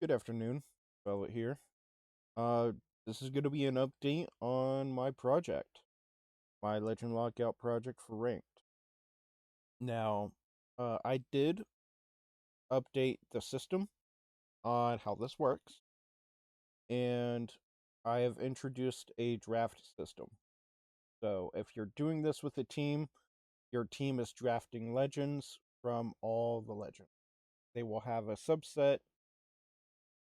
Good afternoon, Velvet here. Uh, this is going to be an update on my project, my Legend Lockout project for Ranked. Now, I did update the system on how this works, and I have introduced a draft system. So, if you're doing this with a team, your team is drafting legends from all the legends. They will have a subset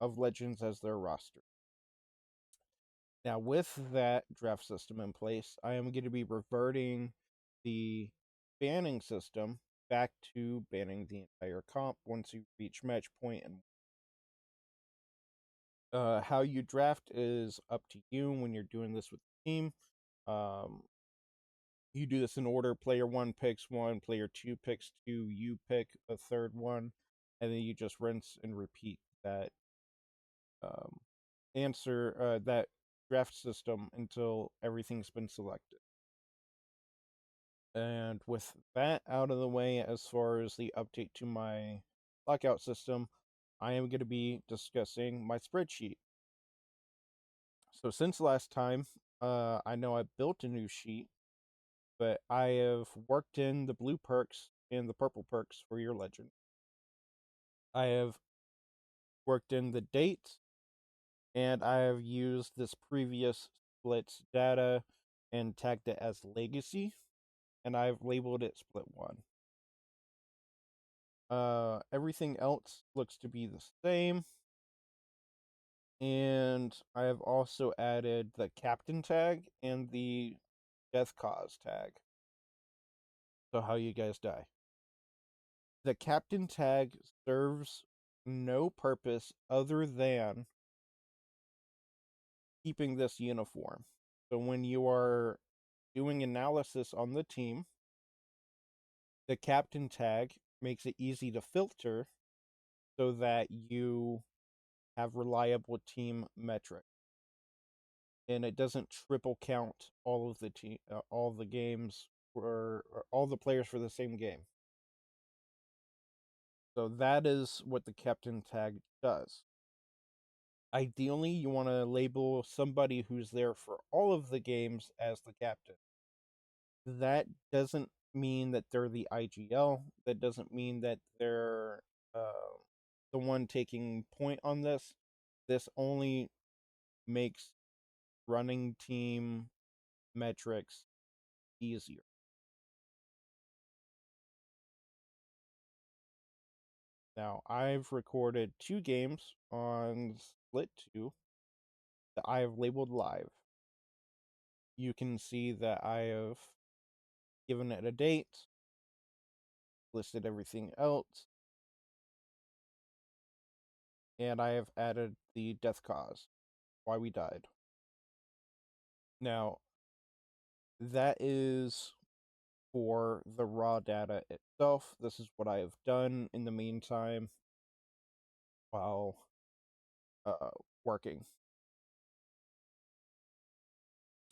of legends as their roster. Now, with that draft system in place, I am going to be reverting the banning system back to banning the entire comp once you reach match point. And how you draft is up to you when you're doing this with the team. Um, you do this in order: player one picks one, player two picks two, you pick a third one, and then you just rinse and repeat that um, that draft system until everything's been selected. And with that out of the way, as far as the update to my lockout system, I am going to be discussing my spreadsheet. So since last time, I know I built a new sheet, but I have worked in the blue perks and the purple perks for your legend. I have worked in the dates, and I have used this previous split's data and tagged it as legacy, and I've labeled it split one. Everything else looks to be the same. And I have also added the captain tag and the death cause tag. So how you guys die. The captain tag serves no purpose other than keeping this uniform. So when you are doing analysis on the team, the captain tag makes it easy to filter so that you have reliable team metrics. And it doesn't triple count all the games or all the players for the same game. So that is what the captain tag does. Ideally, you want to label somebody who's there for all of the games as the captain. That doesn't mean that they're the IGL. That doesn't mean that they're the one taking point on this. This only makes running team metrics easier. Now, I've recorded 2 games on Split 2 that I have labeled live. You can see that I have given it a date, listed everything else, and I have added the death cause, why we died. Now, that is for the raw data itself. This is what I have done in the meantime while working.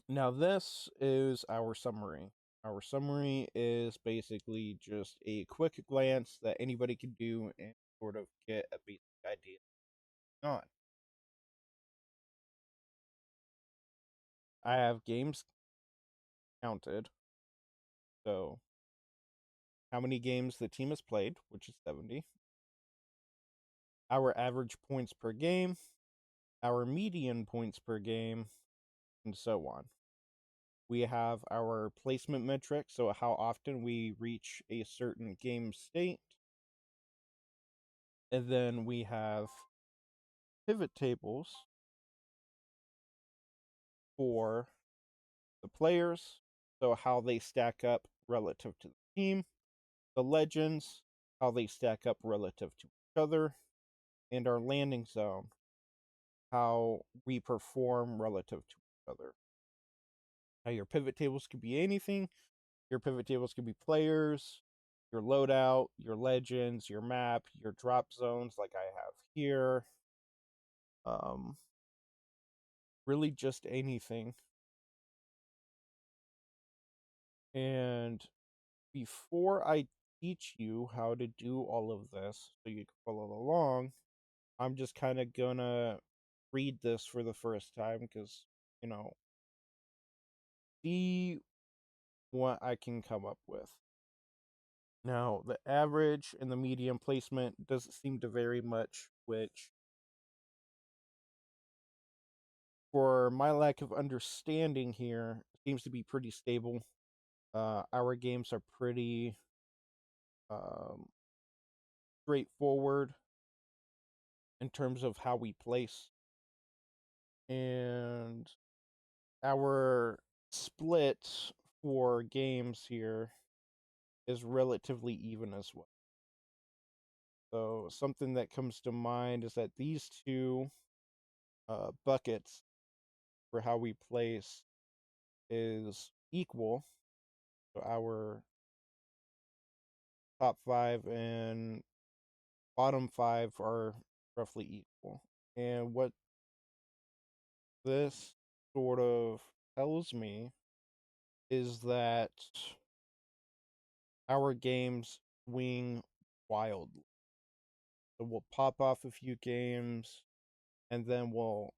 Now, this is our summary. Our summary is basically just a quick glance that anybody can do and sort of get a basic idea on. I have games counted, so how many games the team has played, which is 70, our average points per game, our median points per game, and so on. We have our placement metric, so how often we reach a certain game state. And then we have pivot tables for the players, so how they stack up relative to the team, the legends, how they stack up relative to each other, and our landing zone, how we perform relative to each other. Now, your pivot tables could be anything. Your pivot tables could be players, your loadout, your legends, your map, your drop zones, like I have here. Um, really, just anything. And before I teach you how to do all of this so you can follow along, I'm just kind of gonna read this for the first time because, you know, see what I can come up with. Now, the average and the medium placement doesn't seem to vary much, which, for my lack of understanding here, seems to be pretty stable. Our games are pretty um, straightforward in terms of how we place, and our split for games here is relatively even as well. So something that comes to mind is that these two buckets for how we place is equal. So our top five and bottom five are roughly equal. And what this sort of tells me is that our games swing wildly. So we'll pop off a few games and then we'll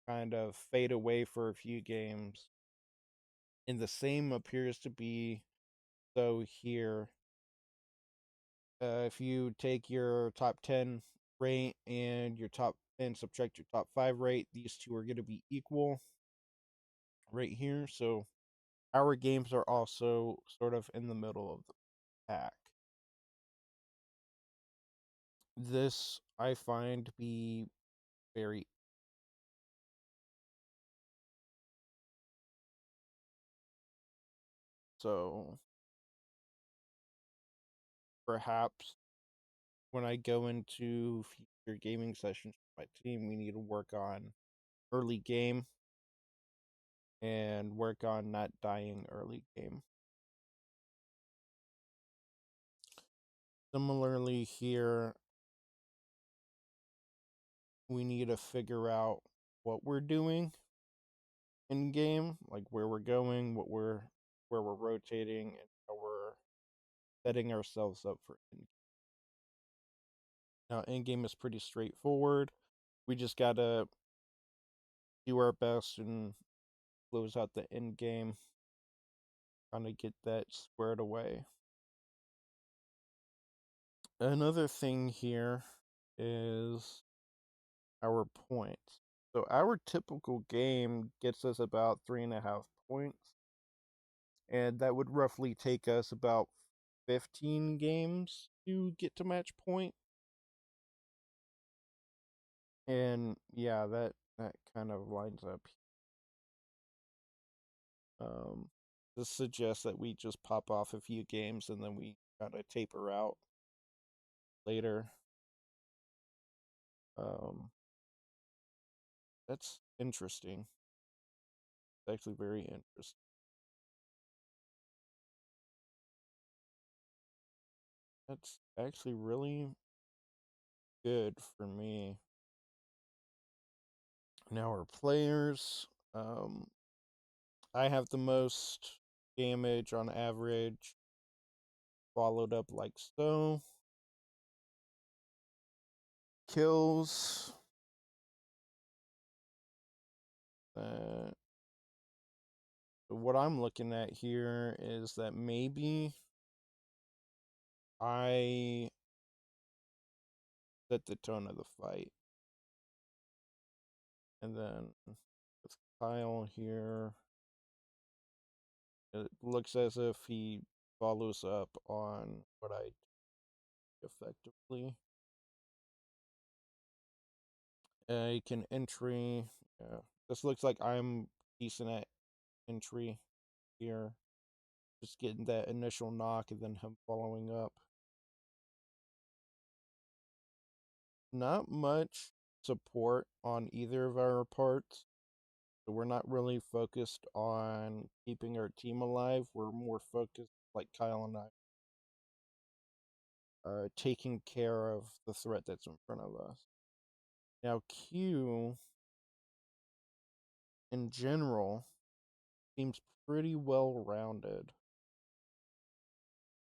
kind of fade away for a few games. And the same appears to be so here. If you take your top 10 rate and your top and subtract your top 5 rate, these two are going to be equal right here. So our games are also sort of in the middle of the pack. This I find to be very so perhaps when I go into future gaming sessions with my team, we need to work on early game and work on not dying early game. Similarly, here we need to figure out what we're doing in game, like where we're going, where we're rotating, and how we're setting ourselves up for in. Now, in game is pretty straightforward. We just gotta do our best and close out the end game, trying to get that squared away. Another thing here is our points. So our typical game gets us about 3.5 points, and that would roughly take us about 15 games to get to match point. And yeah, that kind of lines up. Um, this suggests that we just pop off a few games and then we kind of taper out later. Um, that's interesting. It's actually very interesting. That's actually really good for me. Now our players. I have the most damage on average, followed up like so. Kills. Uh, what I'm looking at here is that maybe I set the tone of the fight. And then with Kyle here, it looks as if he follows up on what I did effectively. I can entry. Yeah, this looks like I'm decent at entry here. Just getting that initial knock and then him following up. Not much support on either of our parts. So we're not really focused on keeping our team alive. We're more focused, like Kyle and I, taking care of the threat that's in front of us. Now, Q, in general, seems pretty well rounded.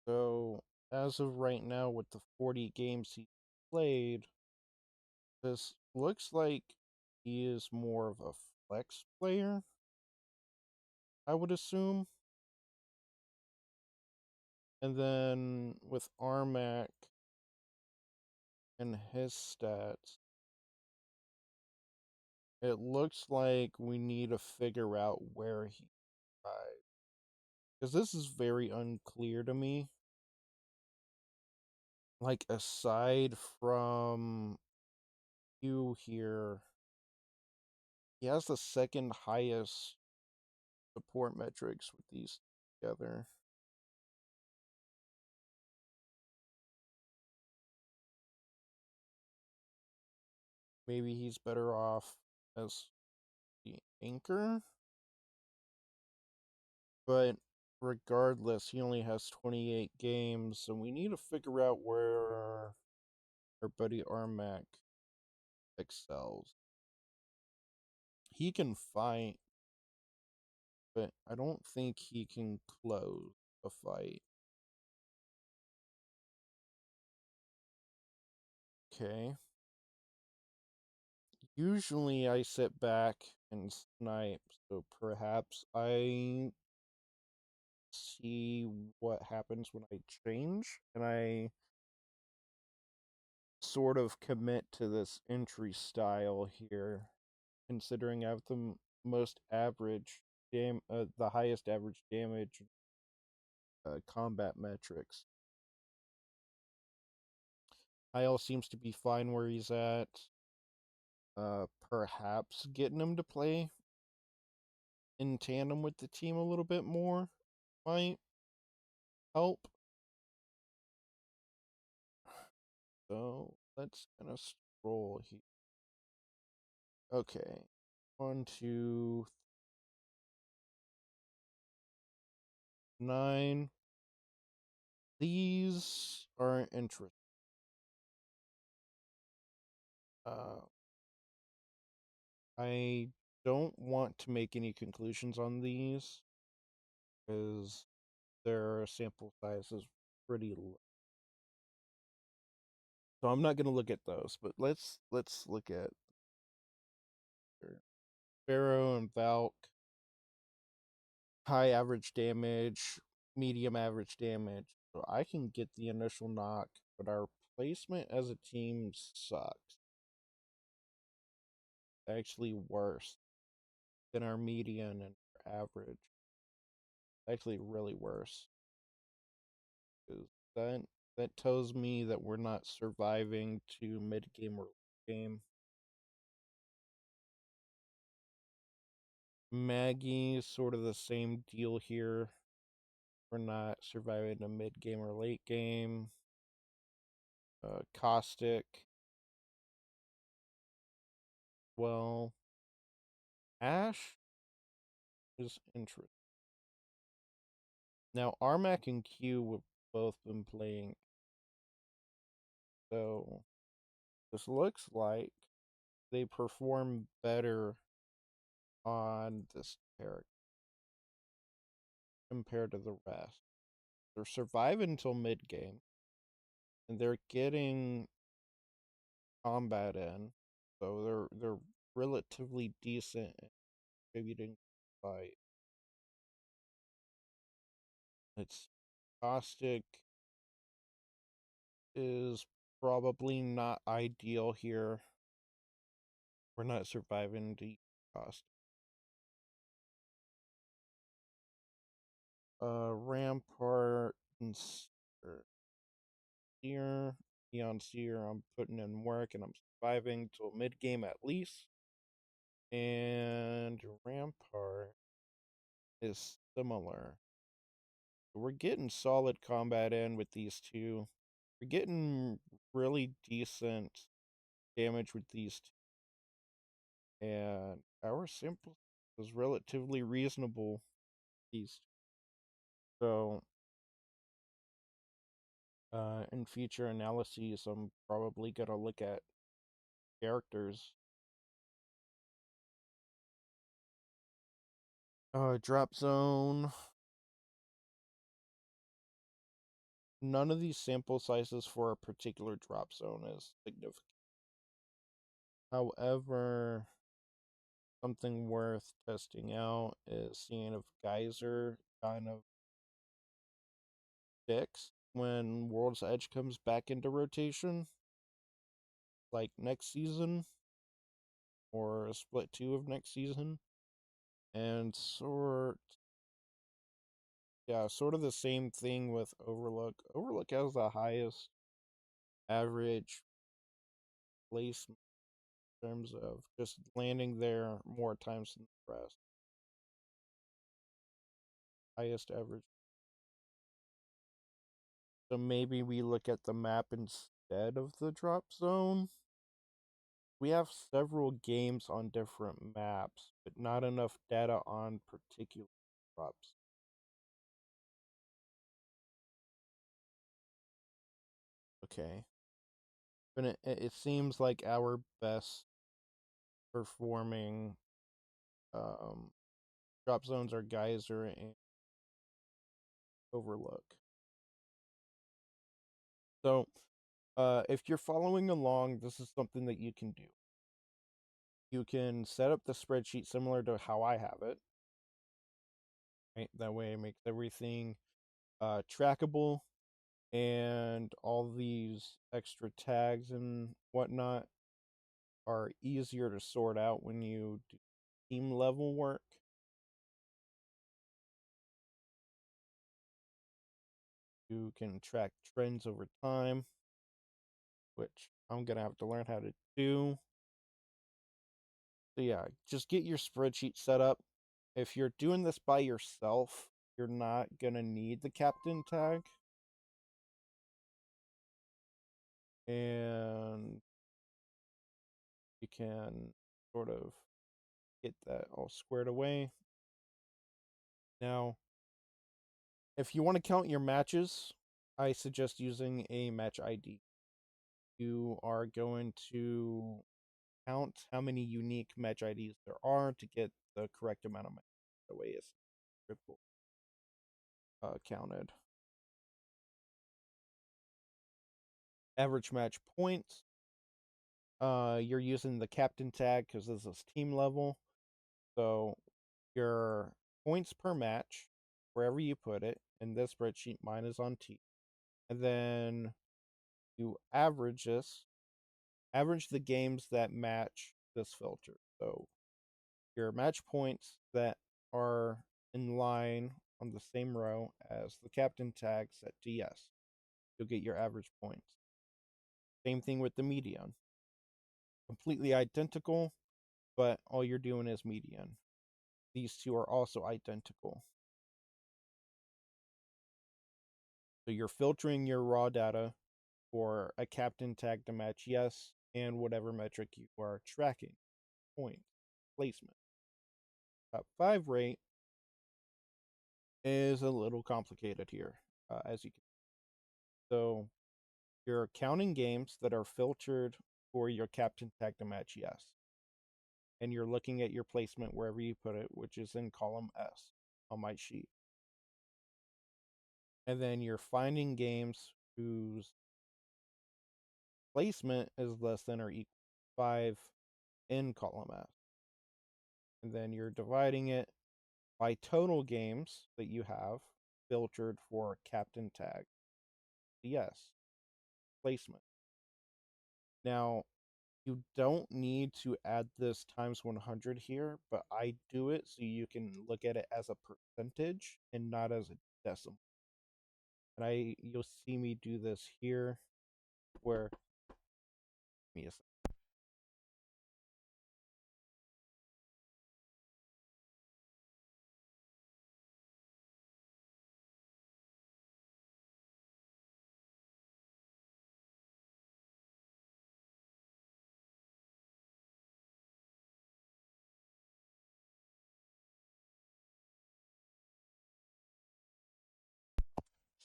So, as of right now, with the 40 games he played, This looks like he is more of a flex player, I would assume. And then with Armac and his stats, it looks like we need to figure out where he died. Because this is very unclear to me. Like, aside from you here, he has the second highest support metrics with these together. Maybe he's better off as the anchor, but regardless, he only has 28 games, so we need to figure out where our buddy Armac excels. He can fight, but I don't think he can close a fight. Okay. Usually I sit back and snipe, so perhaps I see what happens when I change and I sort of commit to this entry style here, considering I have the most average the highest average damage combat metrics. Kyle seems to be fine where he's at. Perhaps getting him to play in tandem with the team a little bit more might help. So let's kind of scroll here. Okay. 1, 2, 9. These are interesting. Uh, I don't want to make any conclusions on these because their sample size is pretty low. So I'm not going to look at those, but let's look at Pharaoh and Valk. High average damage, medium average damage. So I can get the initial knock, but our placement as a team sucks. Actually worse than our median and our average. Actually really worse. That that tells me that we're not surviving to mid game or late game. Maggie is sort of the same deal here. We're not surviving to mid game or late game. Caustic. Well, Ash is interesting. Now, Armac and Q have both been playing, so this looks like they perform better on this character compared to the rest. They're surviving until mid game, and they're getting combat in, so they're relatively decent at contributing to fight. It's Caustic is probably not ideal here. We're not surviving to Caustic. Rampart and Seer, Neon Seer, I'm putting in work and I'm surviving till mid game at least. And Rampart is similar. We're getting solid combat in with these two. We're getting really decent damage with these two. And our simple is relatively reasonable. These so in future analyses, I'm probably gonna look at characters. Drop zone. None of these sample sizes for a particular drop zone is significant. However, something worth testing out is seeing if Geyser kind of sticks when World's Edge comes back into rotation, like next season or a split two of next season. And sort of the same thing with Overlook. Overlook has the highest average place in terms of just landing there more times than the rest. Highest average. So maybe we look at the map instead of the drop zone. We have several games on different maps, but not enough data on particular drops. Okay. But it seems like our best performing um, drop zones are Geyser and Overlook. So, if you're following along, this is something that you can do. You can set up the spreadsheet similar to how I have it. Right? That way, it makes everything trackable, and all these extra tags and whatnot are easier to sort out when you do team level work. You can track trends over time, which I'm going to have to learn how to do. So, yeah, just get your spreadsheet set up. If you're doing this by yourself, you're not going to need the captain tag. And you can sort of get that all squared away. Now, if you want to count your matches, I suggest using a match ID. You are going to count how many unique match IDs there are to get the correct amount of matches. The way it's triple counted. Average match points. You're using the captain tag because this is team level. So your points per match, wherever you put it, in this spreadsheet, mine is on T. And then you average this, average the games that match this filter. So your match points that are in line on the same row as the captain tag set to yes. You'll get your average points. Same thing with the median. Completely identical, but all you're doing is median. These two are also identical. So you're filtering your raw data for a captain tag to match yes and whatever metric you are tracking. Point, placement. Top 5 rate is a little complicated here, as you can. So you're counting games that are filtered for your captain tag to match yes. And you're looking at your placement wherever you put it, which is in column S on my sheet. And then you're finding games whose placement is less than or equal to 5 in column S. And then you're dividing it by total games that you have filtered for captain tag. Yes, placement. Now, you don't need to add this times 100 here, but I do it so you can look at it as a percentage and not as a decimal. And you'll see me do this here where me a second.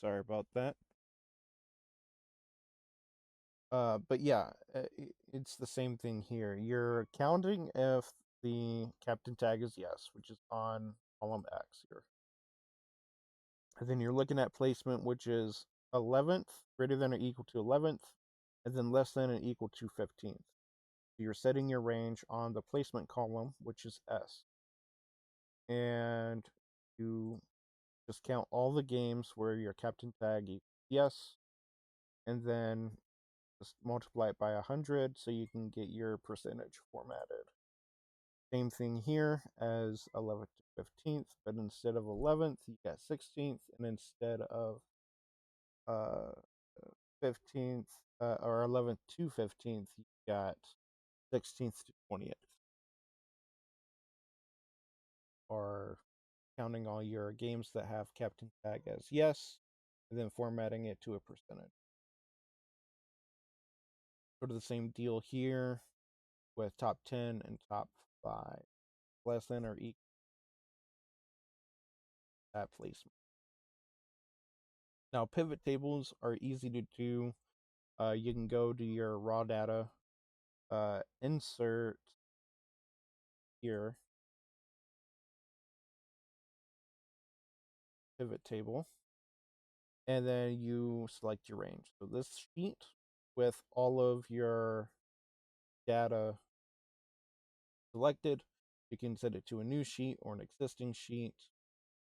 Sorry about that. But yeah, it's the same thing here. You're counting if the captain tag is yes, which is on column X here. And then you're looking at placement, which is 11th, greater than or equal to 11th, and then less than or equal to 15th. So you're setting your range on the placement column, which is S. And you just count all the games where your captain tag equals yes, and then just multiply it by 100 so you can get your percentage formatted. Same thing here as 11th to 15th, but instead of 11th, you got 16th, and instead of uh, 15th or 11th to 15th, you got 16th to 20th. Or counting all your games that have captain tag as yes, and then formatting it to a percentage. Sort of the same deal here with top 10 and top 5. Less than or equal that placement. Now, pivot tables are easy to do. You can go to your raw data, insert here, pivot table, and then you select your range. So this sheet with all of your data selected, you can set it to a new sheet or an existing sheet.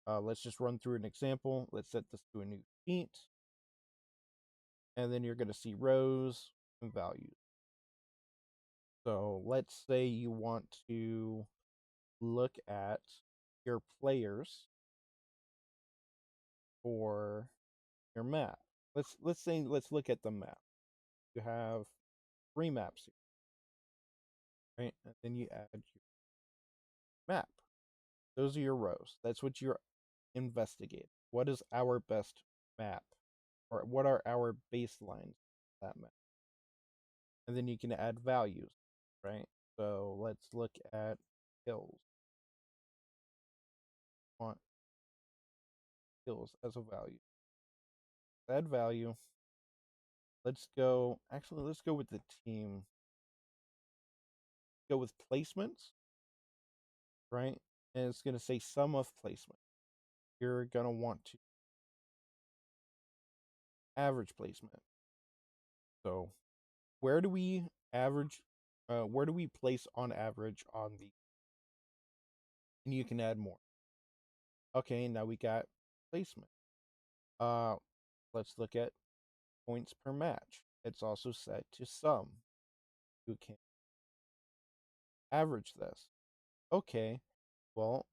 Let's just run through an example. Let's set this to a new sheet. And then you're going to see rows and values. So let's say you want to look at your players for your map. Let's look at the map. You have 3 maps here, right? And then you add your map. Those are your rows. That's what you're investigating. What is our best map? Or what are our baselines of that map? And then you can add values, right? So let's look at hills. Want hills as a value. Add value. Let's go with the team. Go with placements, right? And it's going to say sum of placement. You're going to want to average placement. So where do we average? Where do we place on average on the? And you can add more. Okay, now we got placement. Uh, let's look at points per match. It's also set to sum. You can average this. Okay, well,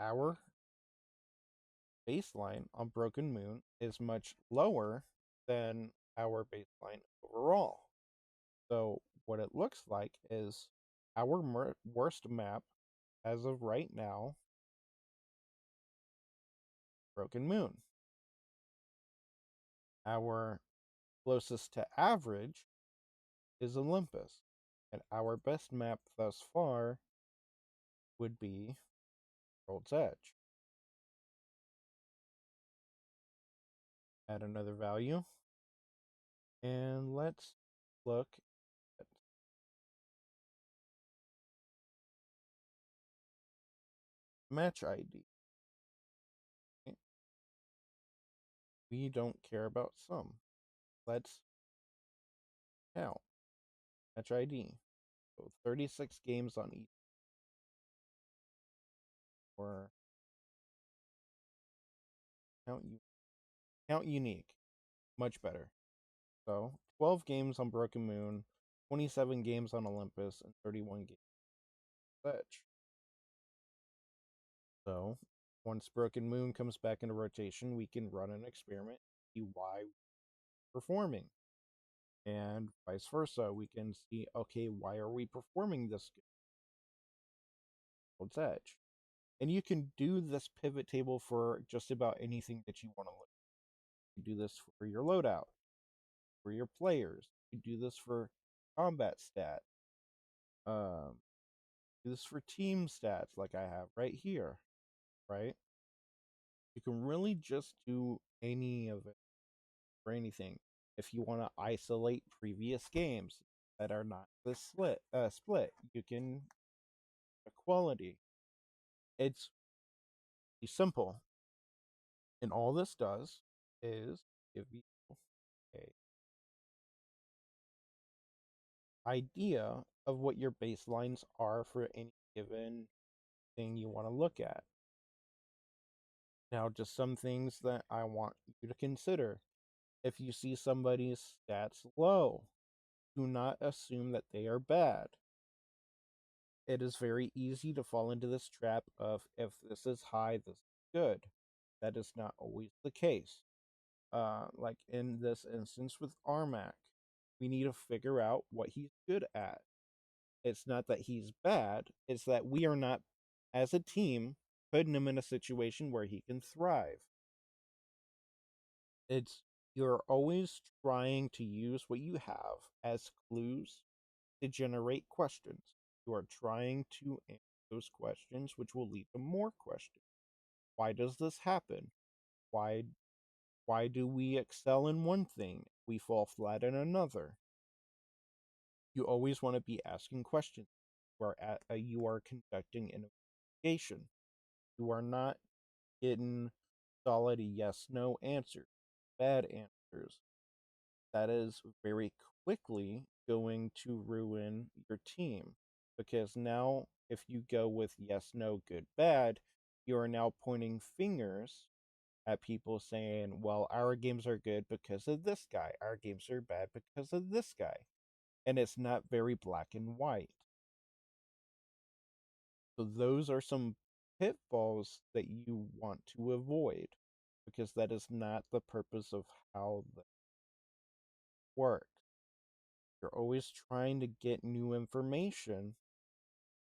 our baseline on Broken Moon is much lower than our baseline overall. So what it looks like is our worst map as of right now, Broken Moon. Our closest to average is Olympus. And our best map thus far would be World's Edge. Add another value. And let's look at match ID. We don't care about sum. Let's count match ID. So 36 games on each. Or count unique. Much better. So 12 games on Broken Moon, 27 games on Olympus, and 31 games on Edge. So once Broken Moon comes back into rotation, we can run an experiment, see why we're performing. And vice versa, we can see, okay, why are we performing this good? World's Edge. And you can do this pivot table for just about anything that you want to look at. You can do this for your loadout, for your players. You can do this for combat stat. Do this for team stats like I have right here, right? You can really just do any of it for anything. If you want to isolate previous games that are not the split, you can equality. It's simple. And all this does is give you a idea of what your baselines are for any given thing you want to look at. Now, just some things that I want you to consider. If you see somebody's stats low, do not assume that they are bad. It is very easy to fall into this trap of if this is high, this is good. That is not always the case. Like in this instance with Armac, we need to figure out what he's good at. It's not that he's bad, it's that we are not, as a team, putting him in a situation where he can thrive. It's You're always trying to use what you have as clues to generate questions. You are trying to answer those questions, which will lead to more questions. Why does this happen? Why why do we excel in one thing? We fall flat in another. You always want to be asking questions. You are conducting an investigation. You are not getting solid yes no answers, bad answers. That is very quickly going to ruin your team, because now if you go with yes no good bad, you are now pointing fingers at people saying, well, our games are good because of this guy, our games are bad because of this guy, and it's not very black and white. So those are some pitfalls that you want to avoid, because that is not the purpose of how they work. You're always trying to get new information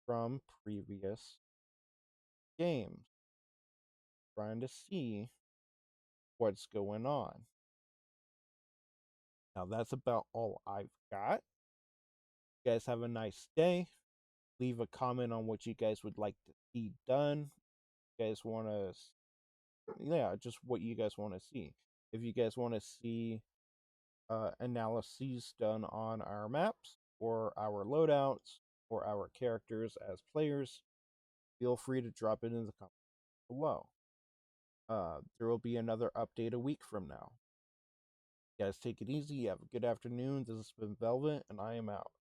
from previous games, trying to see what's going on. Now, that's about all I've got. You guys have a nice day. Leave a comment on what you guys would like to see done. You guys want to, yeah, just what you guys want to see. If you guys want to see analyses done on our maps or our loadouts or our characters as players, feel free to drop it in the comments below. There will be another update a week from now. You guys take it easy. Have a good afternoon. This has been Velvet, and I am out.